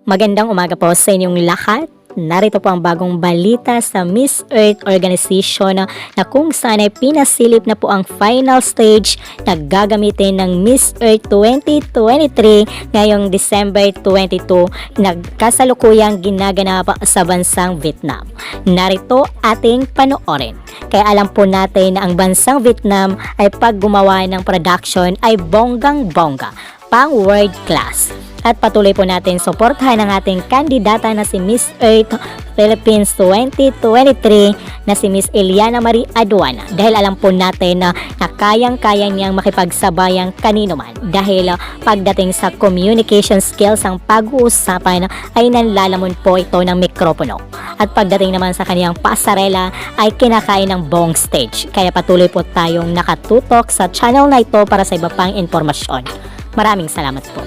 Magandang umaga po sa inyong lahat. Narito po ang bagong balita sa Miss Earth Organization na kung saan ay pinasilip na po ang final stage na gagamitin ng Miss Earth 2023 ngayong December 22 na kasalukuyang ginaganap sa bansang Vietnam. Narito ating panoorin. Kaya alam po natin na ang bansang Vietnam ay pag gumawa ng production ay bonggang-bongga, pang world class. At patuloy po natin suportahan ang ating kandidata na si Miss Earth Philippines 2023 na si Miss Eliana Marie Aduana, dahil alam po natin na kayang-kaya niyang makipagsabayang kanino man, dahil pagdating sa communication skills ang pag-uusapan ay nanlalamon po ito ng mikropono, at pagdating naman sa kaniyang pasarela ay kinakain ng buong stage. Kaya patuloy po tayong nakatutok sa channel na ito para sa iba pang informasyon. Maraming salamat po.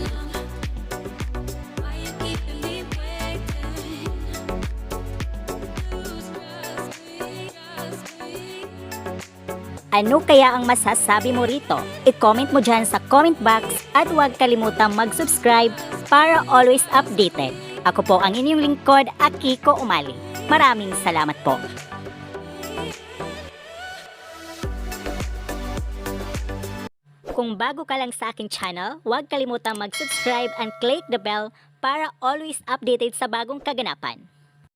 Ano kaya ang masasabi mo rito? I-comment mo dyan sa comment box at huwag kalimutang mag-subscribe para always updated. Ako po ang inyong lingkod, Akiko Umali. Maraming salamat po. Kung bago ka lang sa aking channel, huwag kalimutang mag-subscribe and click the bell para always updated sa bagong kaganapan.